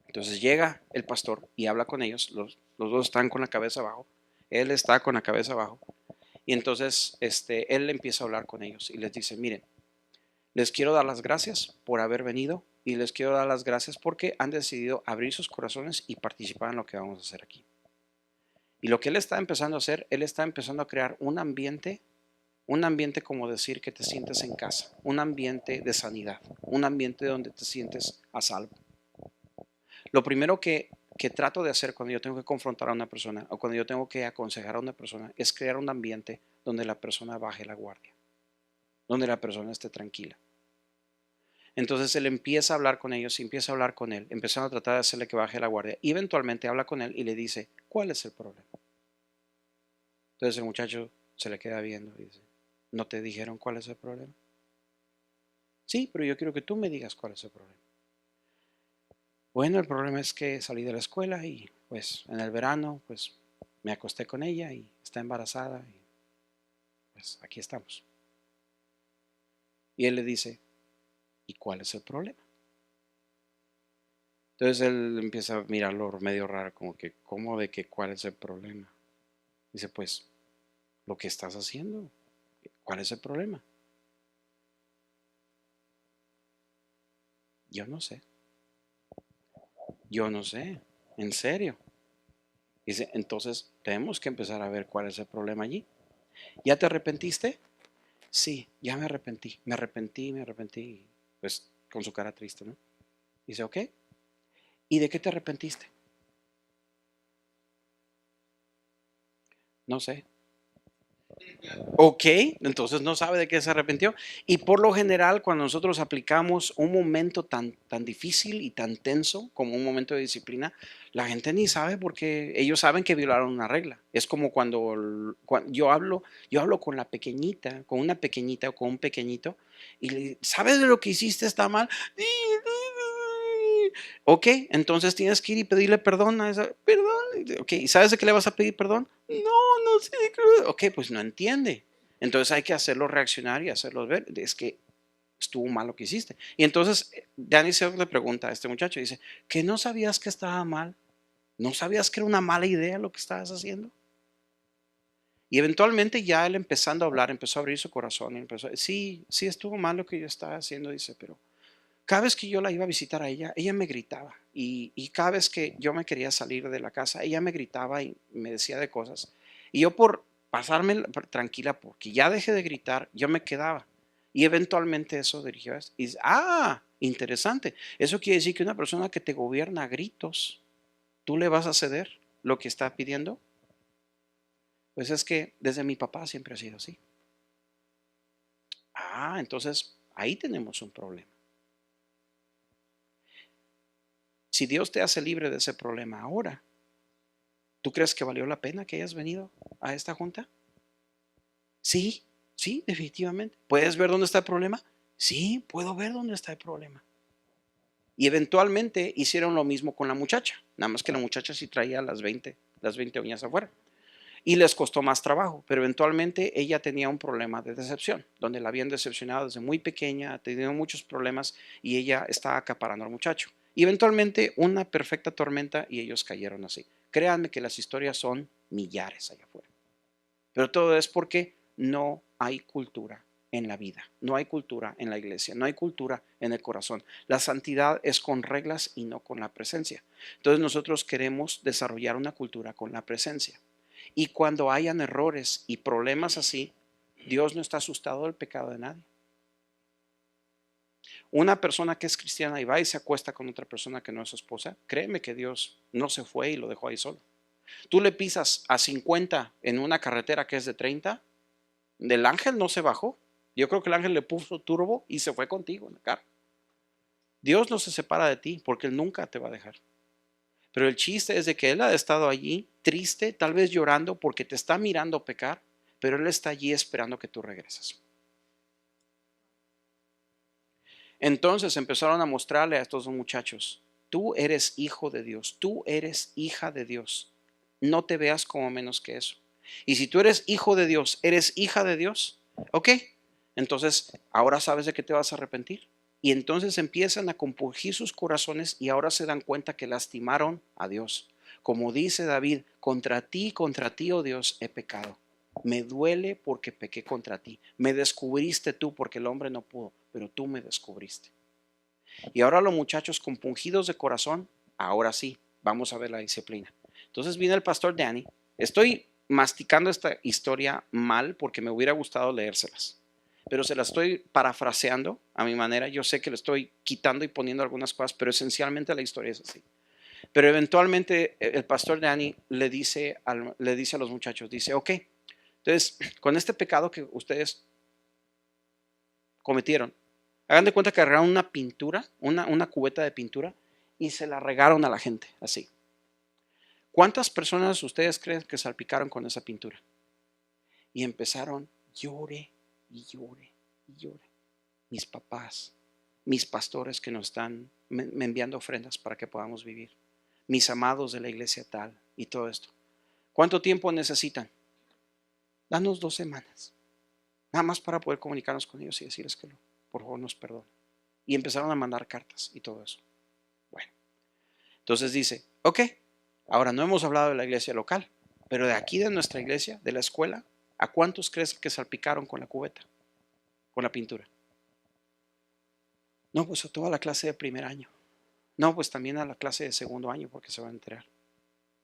Entonces llega el pastor y habla con ellos. Los dos están con la cabeza abajo. Él está con la cabeza abajo. Y entonces él empieza a hablar con ellos y les dice, miren, les quiero dar las gracias por haber venido y les quiero dar las gracias porque han decidido abrir sus corazones y participar en lo que vamos a hacer aquí. Y lo que él está empezando a hacer, él está empezando a crear un ambiente como decir que te sientes en casa, un ambiente de sanidad, un ambiente donde te sientes a salvo. Lo primero que trato de hacer cuando yo tengo que confrontar a una persona o cuando yo tengo que aconsejar a una persona es crear un ambiente donde la persona baje la guardia, donde la persona esté tranquila. Entonces él empieza a hablar con ellos y empieza a hablar con él, empezando a tratar de hacerle que baje la guardia y eventualmente habla con él y le dice, ¿cuál es el problema? Entonces el muchacho se le queda viendo y dice, ¿no te dijeron cuál es el problema? Sí, pero yo quiero que tú me digas cuál es el problema. Bueno, el problema es que salí de la escuela y pues en el verano pues me acosté con ella y está embarazada y pues aquí estamos. Y él le dice, ¿y cuál es el problema? Entonces él empieza a mirarlo medio raro, como que, ¿cómo de que cuál es el problema? Dice, pues, lo que estás haciendo, ¿cuál es el problema? Yo no sé, en serio. Dice, entonces tenemos que empezar a ver cuál es el problema allí. ¿Ya te arrepentiste? Sí, ya me arrepentí. Pues con su cara triste, ¿no? Dice, ok. ¿Y de qué te arrepentiste? No sé. Ok, entonces no sabe de qué se arrepintió. Y por lo general, cuando nosotros aplicamos un momento tan difícil y tan tenso como un momento de disciplina, la gente ni sabe porque ellos saben que violaron una regla. Es como cuando yo hablo con la pequeñita, con una pequeñita o con un pequeñito, y ¿sabes de lo que hiciste está mal? Ok, entonces tienes que ir y pedirle perdón a esa, perdón. Ok, ¿sabes de qué le vas a pedir perdón? No sé. Ok, pues no entiende. Entonces hay que hacerlo reaccionar y hacerlo ver. Es que estuvo mal lo que hiciste. Y entonces Danny Silk le pregunta a este muchacho, dice, ¿que no sabías que estaba mal? ¿No sabías que era una mala idea lo que estabas haciendo? Y eventualmente ya él empezando a hablar, empezó a abrir su corazón y empezó, sí estuvo mal lo que yo estaba haciendo, dice, pero cada vez que yo la iba a visitar a ella, ella me gritaba. Y cada vez que yo me quería salir de la casa, ella me gritaba y me decía de cosas. Y yo por pasarme tranquila, porque ya dejé de gritar, yo me quedaba. Y eventualmente eso dirigió a eso. Y dice, interesante. Eso quiere decir que una persona que te gobierna a gritos, ¿tú le vas a ceder lo que está pidiendo? Pues es que desde mi papá siempre ha sido así. Entonces ahí tenemos un problema. si Dios te hace libre de ese problema ahora, ¿tú crees que valió la pena que hayas venido a esta junta? Sí, sí, definitivamente. ¿Puedes ver dónde está el problema? Sí, puedo ver dónde está el problema. Y eventualmente hicieron lo mismo con la muchacha, nada más que la muchacha sí traía las 20 uñas afuera. Y les costó más trabajo, pero eventualmente ella tenía un problema de decepción, donde la habían decepcionado desde muy pequeña, ha tenido muchos problemas y ella estaba acaparando al muchacho. Y eventualmente una perfecta tormenta y ellos cayeron así. Créanme que las historias son millares allá afuera. Pero todo es porque no hay cultura en la vida, no hay cultura en la iglesia, no hay cultura en el corazón. La santidad es con reglas y no con la presencia. Entonces nosotros queremos desarrollar una cultura con la presencia. Y cuando hayan errores y problemas así, Dios no está asustado del pecado de nadie. Una persona que es cristiana y va y se acuesta con otra persona que no es su esposa, créeme que Dios no se fue y lo dejó ahí solo. Tú le pisas a 50 en una carretera que es de 30, del ángel no se bajó. Yo creo que el ángel le puso turbo y se fue contigo en la carro. Dios no se separa de ti porque Él nunca te va a dejar. Pero el chiste es de que Él ha estado allí triste, tal vez llorando porque te está mirando pecar, pero Él está allí esperando que tú regreses. Entonces empezaron a mostrarle a estos dos muchachos, tú eres hijo de Dios, tú eres hija de Dios. No te veas como menos que eso. Y si tú eres hijo de Dios, eres hija de Dios, ok, entonces ahora sabes de qué te vas a arrepentir. Y entonces empiezan a compungir sus corazones y ahora se dan cuenta que lastimaron a Dios. Como dice David, contra ti, oh Dios, he pecado. Me duele porque pequé contra ti. Me descubriste tú porque el hombre no pudo, pero tú me descubriste. Y ahora los muchachos compungidos de corazón, ahora sí, vamos a ver la disciplina. Entonces viene el pastor Danny. Estoy masticando esta historia mal porque me hubiera gustado leérselas, pero se las estoy parafraseando a mi manera. Yo sé que le estoy quitando y poniendo algunas cosas, pero esencialmente la historia es así. Pero eventualmente el pastor Danny le dice a los muchachos, dice, ok, entonces con este pecado que ustedes cometieron, hagan de cuenta que agarraron una pintura, una cubeta de pintura y se la regaron a la gente, así. ¿Cuántas personas ustedes creen que salpicaron con esa pintura? Y empezaron, llore y llore y llore. Mis papás, mis pastores que nos están me enviando ofrendas para que podamos vivir, mis amados de la iglesia tal y todo esto. ¿Cuánto tiempo necesitan? Danos 2 semanas, nada más para poder comunicarnos con ellos y decirles que por favor nos perdonen. Y empezaron a mandar cartas y todo eso. Bueno, entonces dice, ok, ahora no hemos hablado de la iglesia local, pero de aquí de nuestra iglesia, de la escuela, ¿a cuántos crees que salpicaron con la cubeta, con la pintura? No, pues a toda la clase de primer año. No, pues también a la clase de segundo año porque se van a enterar.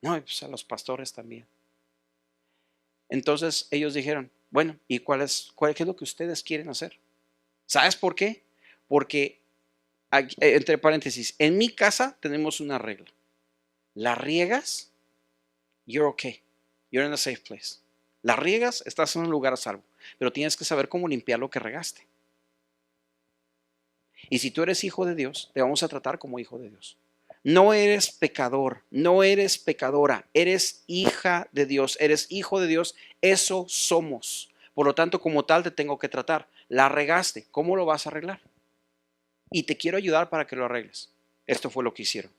No, pues a los pastores también. Entonces ellos dijeron, bueno, ¿y qué es lo que ustedes quieren hacer? ¿Sabes por qué? Porque, entre paréntesis, en mi casa tenemos una regla. La riegas, you're okay. You're in a safe place. La riegas, estás en un lugar a salvo. Pero tienes que saber cómo limpiar lo que regaste. Y si tú eres hijo de Dios, te vamos a tratar como hijo de Dios. No eres pecador, no eres pecadora, eres hija de Dios, eres hijo de Dios, eso somos. Por lo tanto, como tal te tengo que tratar. La regaste, ¿cómo lo vas a arreglar? Y te quiero ayudar para que lo arregles. Esto fue lo que hicieron.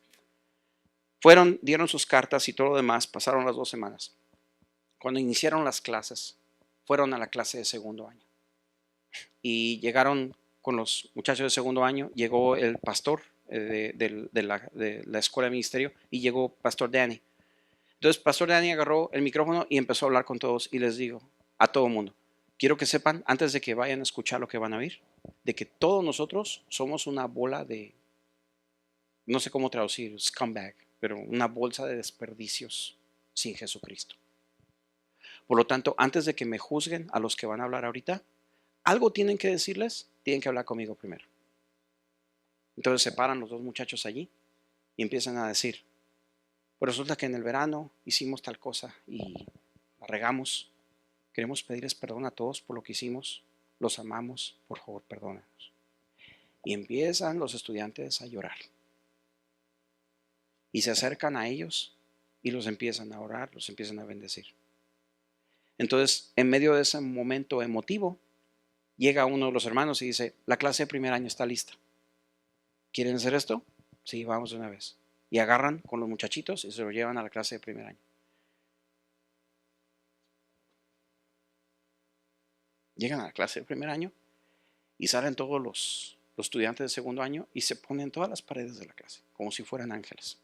Dieron sus cartas y todo lo demás, pasaron las 2 semanas. Cuando iniciaron las clases, fueron a la clase de segundo año. Y llegaron con los muchachos de segundo año, llegó el pastor de la escuela de ministerio y llegó Pastor Danny. Entonces Pastor Danny agarró el micrófono y empezó a hablar con todos y les digo a todo mundo, quiero que sepan antes de que vayan a escuchar lo que van a oír, de que todos nosotros somos una bola de, no sé cómo traducir, scumbag, pero una bolsa de desperdicios sin Jesucristo. Por lo tanto, antes de que me juzguen a los que van a hablar ahorita, algo tienen que decirles, tienen que hablar conmigo primero. Entonces se paran los 2 muchachos allí y empiezan a decir, pues resulta que en el verano hicimos tal cosa y la regamos. Queremos pedirles perdón a todos por lo que hicimos. Los amamos, por favor, perdónenos. Y empiezan los estudiantes a llorar. y se acercan a ellos y los empiezan a orar, los empiezan a bendecir. Entonces, en medio de ese momento emotivo, llega uno de los hermanos y dice, la clase de primer año está lista. ¿Quieren hacer esto? Sí, vamos de una vez. Y agarran con los muchachitos y se lo llevan a la clase de primer año. Llegan a la clase de primer año y salen todos los estudiantes de segundo año y se ponen en todas las paredes de la clase, como si fueran ángeles.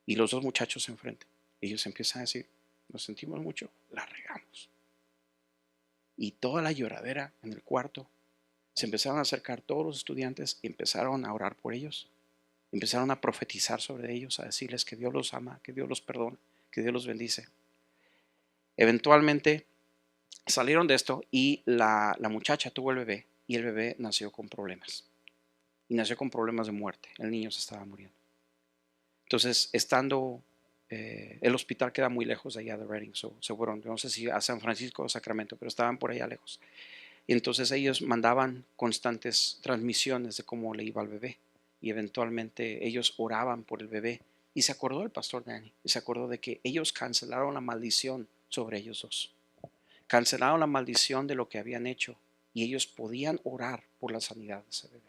Y los dos muchachos enfrente, ellos empiezan a decir, nos sentimos mucho, la regamos. Y toda la lloradera en el cuarto, se empezaron a acercar todos los estudiantes y empezaron a orar por ellos. Empezaron a profetizar sobre ellos, a decirles que Dios los ama, que Dios los perdona, que Dios los bendice. Eventualmente salieron de esto y la muchacha tuvo el bebé y el bebé nació con problemas. Y nació con problemas de muerte. El niño se estaba muriendo. Entonces, estando, el hospital queda muy lejos de allá de Redding. Se fueron, no sé si a San Francisco o Sacramento, pero estaban por allá lejos. Y entonces ellos mandaban constantes transmisiones de cómo le iba al bebé. Y eventualmente ellos oraban por el bebé. Y se acordó el pastor Danny. Y se acordó de que ellos cancelaron la maldición sobre ellos dos. Cancelaron la maldición de lo que habían hecho. Y ellos podían orar por la sanidad de ese bebé.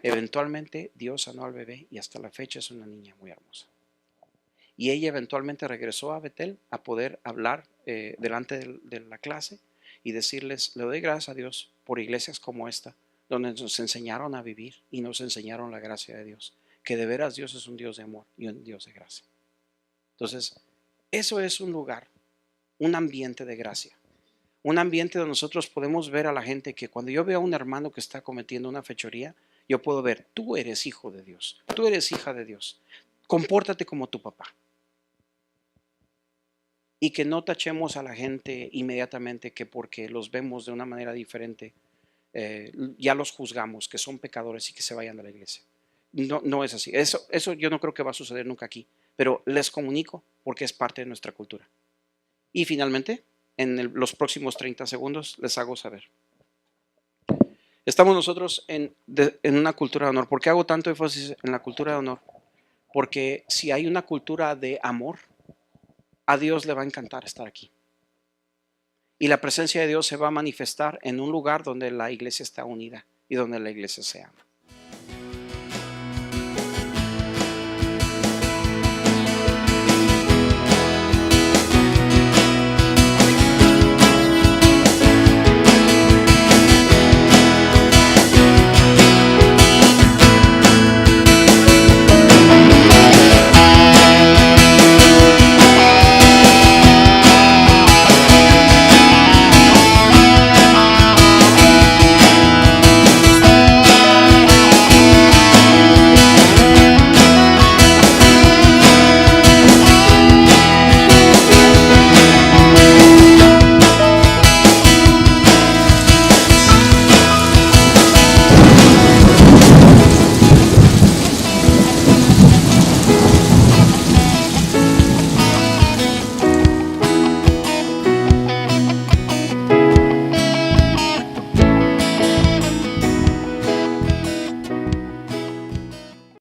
Eventualmente Dios sanó al bebé y hasta la fecha es una niña muy hermosa. Y ella eventualmente regresó a Bethel a poder hablar delante de la clase y decirles, le doy gracias a Dios por iglesias como esta, donde nos enseñaron a vivir y nos enseñaron la gracia de Dios, que de veras Dios es un Dios de amor y un Dios de gracia. Entonces, eso es un lugar, un ambiente de gracia. Un ambiente donde nosotros podemos ver a la gente que cuando yo veo a un hermano que está cometiendo una fechoría, yo puedo ver, tú eres hijo de Dios, tú eres hija de Dios, compórtate como tu papá. Y que no tachemos a la gente inmediatamente que porque los vemos de una manera diferente, ya los juzgamos, que son pecadores y que se vayan de la iglesia. No, no es así. Eso yo no creo que va a suceder nunca aquí, pero les comunico porque es parte de nuestra cultura. Y finalmente, en los próximos 30 segundos les hago saber. Estamos nosotros en una cultura de honor. ¿Por qué hago tanto énfasis en la cultura de honor? Porque si hay una cultura de amor, a Dios le va a encantar estar aquí. Y la presencia de Dios se va a manifestar en un lugar donde la iglesia está unida y donde la iglesia se ama.